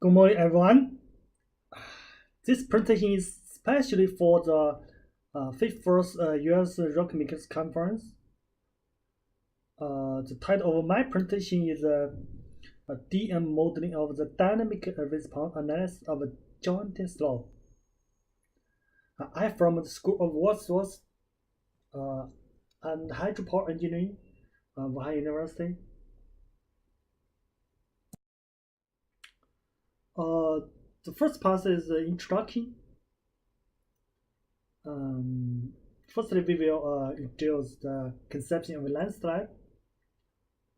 Good morning, everyone. This presentation is especially for the 51st US Rockmakers Conference. The title of my presentation is DM Modeling of the Dynamic Response Analysis of Joint Slope. I'm from the School of Water and Hydropower Engineering, Ohio University. The first part is the introduction. Firstly, we will introduce the conception of a landslide.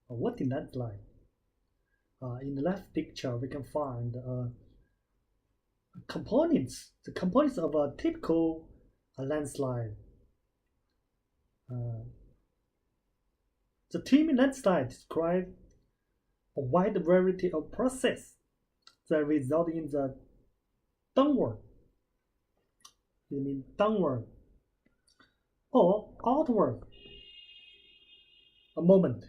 What is landslide? In the left picture, we can find components. The components of a typical landslide. The term landslide describes a wide variety of processes that result in the downward or outward a moment.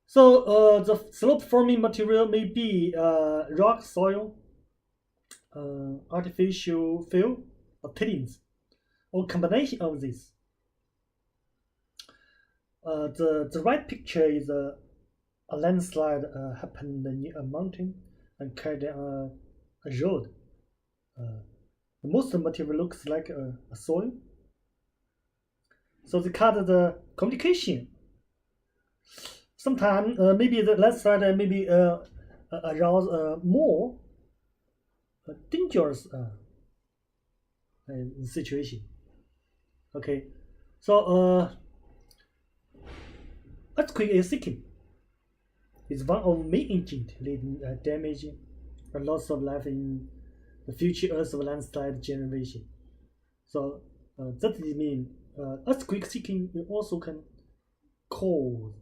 So the slope forming material may be rock, soil, artificial fill, or tailings, or combination of these. The right picture is a landslide happened near a mountain and carried a road. Most of the material looks like a soil. So they cut the communication. Sometimes maybe the landslide maybe arouse more dangerous situation. Okay, so earthquake is sinking. It's one of main agents leading damage and loss of life in the future Earth landslide generation. So that means earthquake sinking also can cause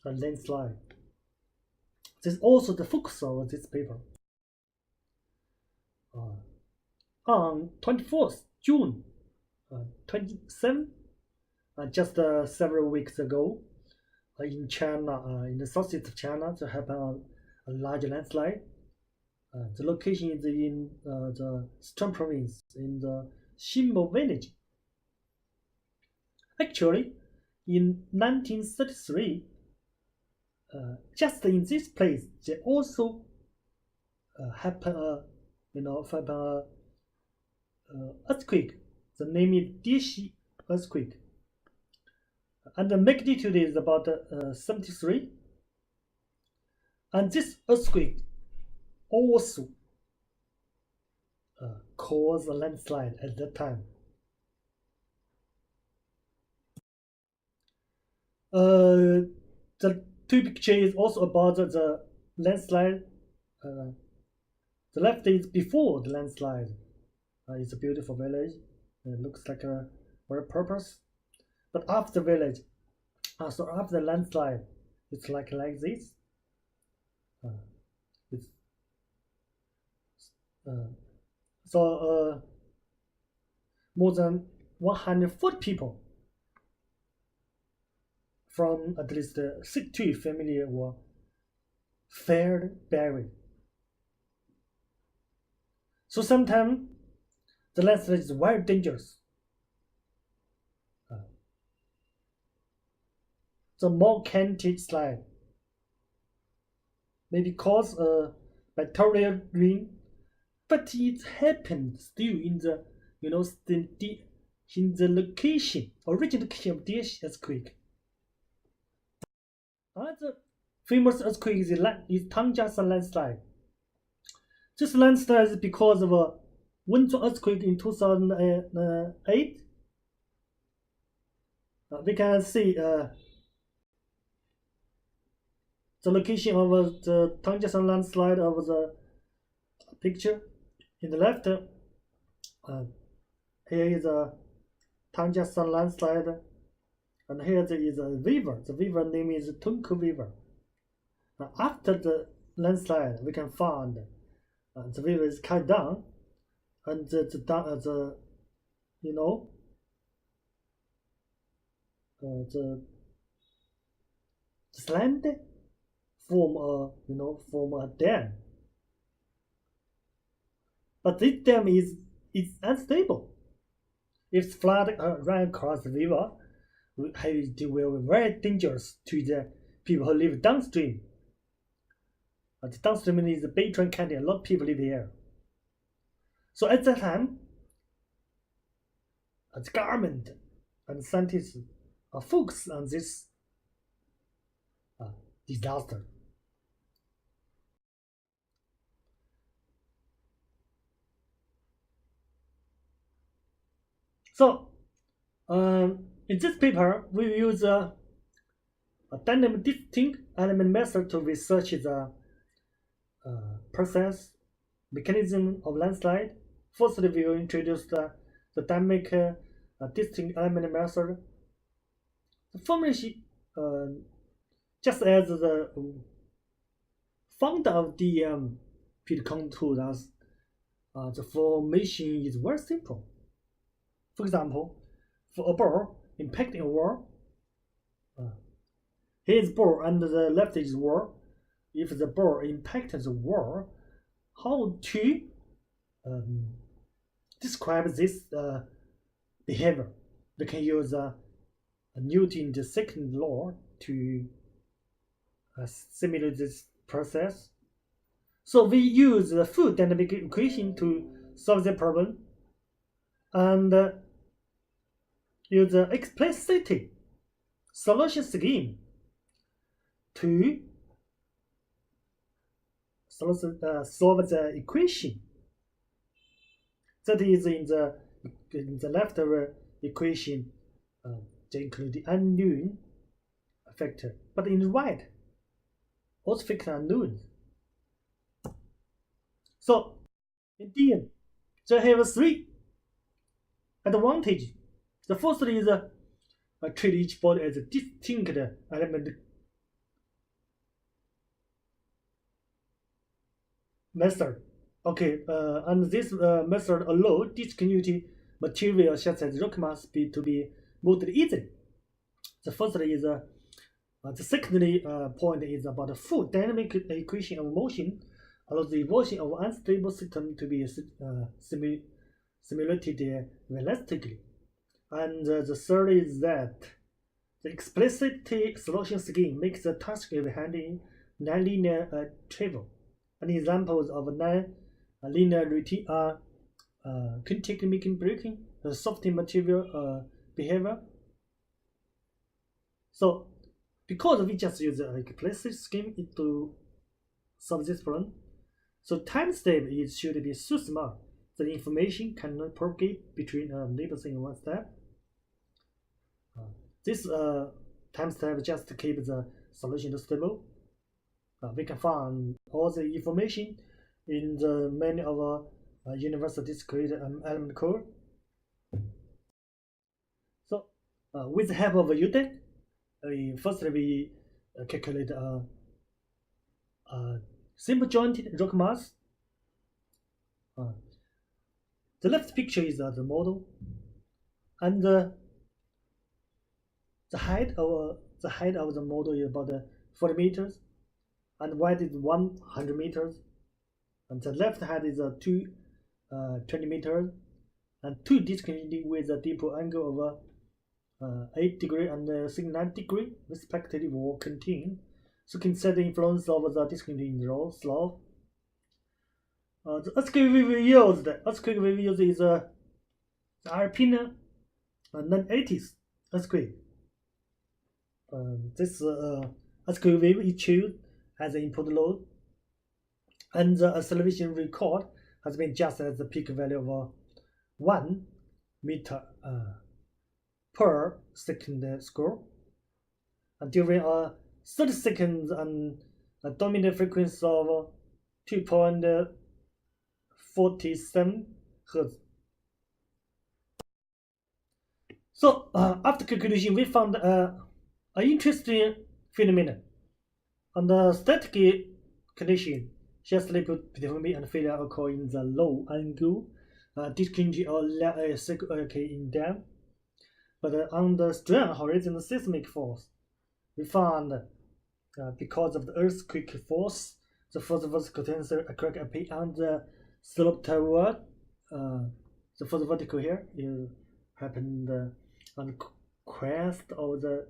a landslide. This is also the focus of this paper. On 24th June 27, just several weeks ago, in China, in the southeast of China, there happened a large landslide. The location is in the Sichuan province, in the Xinmo village. Actually, in 1933, just in this place, there also happened, earthquake. The name is Dieshi earthquake, and the magnitude is about 73. And this earthquake also caused a landslide at that time. The two pictures is also about the landslide. The left is before the landslide. It's a beautiful village. It looks like a very purpose. But after the village, so after the landslide, it's like this. More than 140 people from at least 60 family were buried. So sometimes the landslide is very dangerous. The volcanic slide may be caused by torrential rain, but it happened still in the in the location, original location of this earthquake. Another famous earthquake is Tangjasan landslide. This landslide is because of a winter earthquake in 2008. We can see the location of the Tangjasan landslide of the picture. In the left, here is a Tangjasan landslide, and here there is a river. The river name is Tunku River. Now, after the landslide, we can find the river is cut down, and the land form a dam. But this dam is unstable. If flood run across the river, it will be very dangerous to the people who live downstream. The downstream is Beitun County. A lot of people live here. So at that time, the government and scientists are focused on this disaster. So in this paper, we use a dynamic distinct element method to research the process mechanism of landslide. Firstly, we will introduce the dynamic distinct element method. The formulation, just as the founder of DM Peter Kong told us, the formation is very simple. For example, for a ball impacting a wall, here is ball and the left is wall. If the ball impacts the wall, how to describe this behavior? We can use Newton's second law to simulate this process. So we use the fluid dynamic equation to solve the problem, and use the explicit solution scheme to solve the equation. That is in the left equation, they include the unknown factor, but in the right, also fixed unknowns. So in DM, they have three advantages. The first is treat each body as a distinct element method. Okay, and this method allows discontinuity material such as rock mass to be moved easily. The first is the secondary point is about the full dynamic equation of motion allows the evolution of unstable system to be simulated realistically. And the third is that the explicit solution scheme makes the task of handling nonlinear travel. And examples of non-linear routine are contact making braking, soft material behavior. So because we just use the explicit scheme to solve this problem, so time step should be so small that information cannot propagate between neighbors in one step. This time step just keeps the solution stable. We can find all the information in the many of our university discrete element code. So with the help of UDEC, firstly we calculate a simple jointed rock mass. The left picture is the model, and the height of the model is about 40 meters, and wide is 100 meters, and the left height is 20 meters, and two discontinuity with a dipole angle of 8 degree and 69 degree respectively will contain. So consider the influence of the discontinuity in the slope. The earthquake we used is the Alpine 980s earthquake. This earthquake wave is chosen as the input load, and the acceleration record has been just as the peak value of 1 meter per second square. And during 30 seconds and a dominant frequency of 2.47 Hz. So after calculation, we found an interesting phenomenon. Under static condition, shear slip deformity and failure occur in the low angle discontinuity or in dam. But under strong horizontal seismic force, we found because of the earthquake force, the first vertical tensor crack appear on the slope toward the first vertical here is happened on the crest of the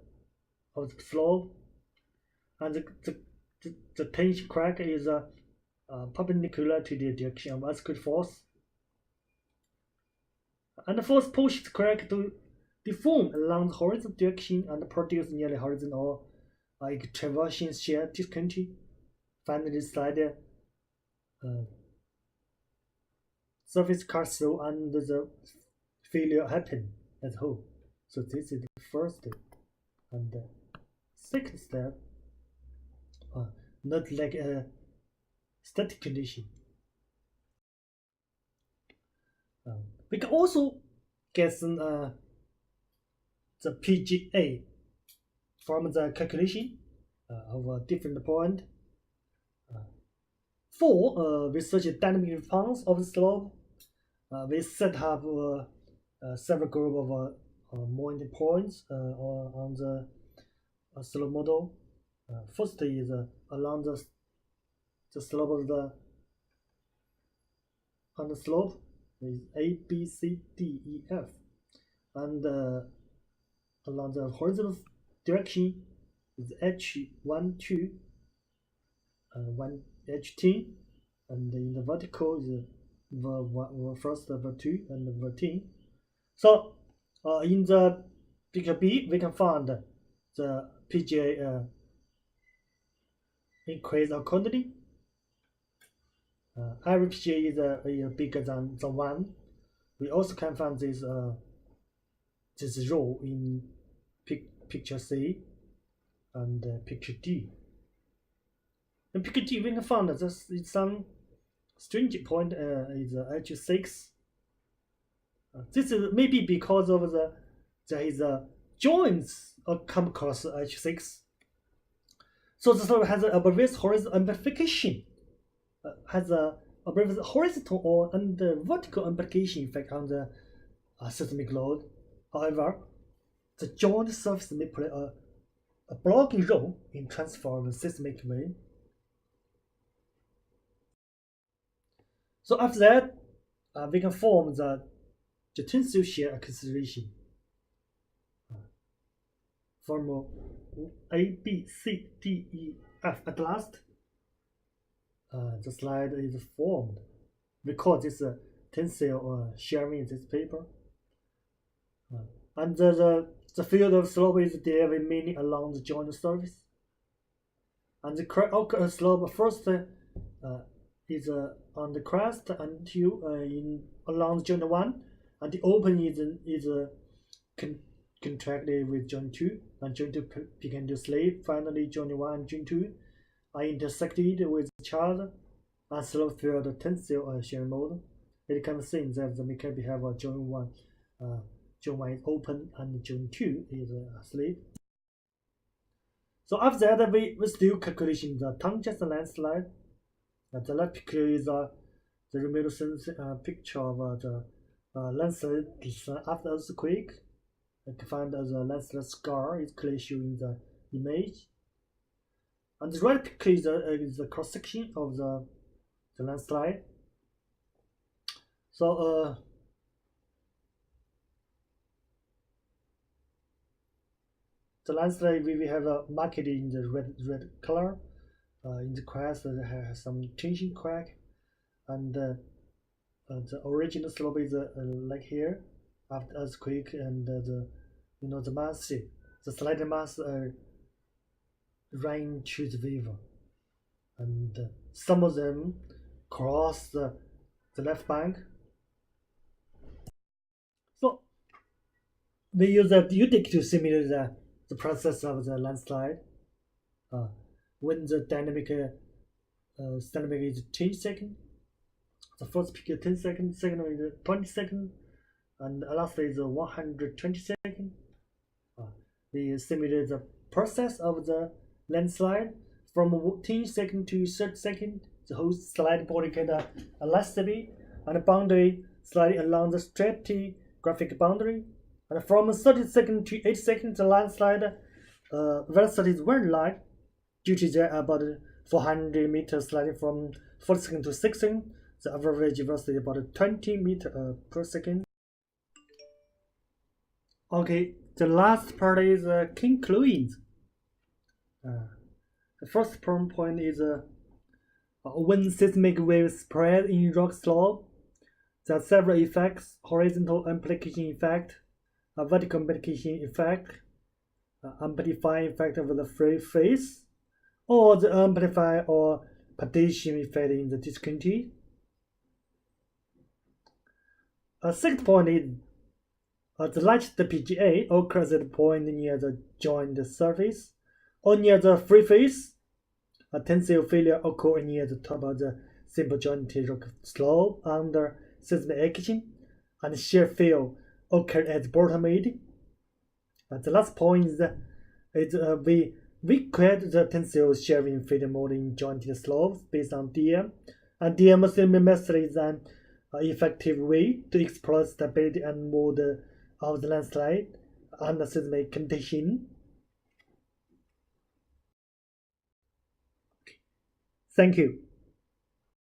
slope, and the tension crack is perpendicular to the direction of earthquake force, and the force pushes the crack to deform along the horizontal direction and produce nearly horizontal traversing shear discontinuity. Finally, slide surface cuts through and the failure happen as a whole. So this is the first step. And the second step, not like a static condition. We can also get the PGA from the calculation of a different point. For research dynamic response of the slope, we set up several group of mounting points on the slope model. First is along the slope of on the slope is A, B, C, D, E, F, and along the horizontal direction is H1, 2, 1, H10, and in the vertical is first verb 2 and verb 10. So in the figure B, we can find the PGA increase accordingly. Every PGA is bigger than 1. We also can find this row in picture C and picture D. In picture D, we can find that some strange point is H6. This is maybe because of there is joints come across H6. So the slope has a various horizontal amplification, has a various horizontal and vertical amplification effect on the seismic load. However, the joint surface may play a blocking role in transforming seismic wave. So after that, we can form the tensile shear acceleration from A, B, C, D, E, F. At last, the slide is formed. We call this tensile shearing in this paper. And the field of slope is there remaining along the joint surface. And the slope first is on the crest until along joint 1, and the open is contracted with joint 2, and joint 2 begin to slip. Finally, joint 1 and joint 2 are intersected with each other and slope through the tensile shear mode. It can be seen that the mechanical behavior of joint 1 is open and joint 2 is slip. So after that, we still calculation the tangent landslide. The left picture is the remote picture of the landslide after earthquake. You can find the landslide scar is clearly shown in the image. And the right picture is the cross section of the landslide. So the landslide we have marked in the red color. In the crest, there has some tension crack, and the original slope is like here after earthquake, and the mass, the sliding mass ran to the river, and some of them cross the left bank. So we use a Udic to simulate the process of the landslide. When the dynamic is 10 seconds, the first picture 10 seconds, second one is 20 seconds, and the last is 120 seconds. We simulate the process of the landslide from 10 seconds to 30 seconds. The whole slide body get elasticity and the boundary sliding along the stratigraphic boundary. And from 30 seconds to 8 seconds, the landslide velocity is very light. Due to the about 400 meters sliding from 40 seconds to 6 seconds, The average velocity about 20 meters per second. Okay, the last part is conclusions. The first point is when seismic waves spread in rock slope, there are several effects: horizontal amplification effect, a vertical amplification effect, amplifying effect of the free phase, or the amplify or partition effect in the discontinuity. A second point is the largest PGA occurs at the point near the joint surface or near the free phase. A tensile failure occurs near the top of the simple jointed rock slope under seismic action, and shear failure occurs at the bottom edge. The last point is we create the tensile shearing failure mode in jointed slopes based on DM, and DM semester is an effective way to explore stability and mode of the landslide under seismic condition. Thank you.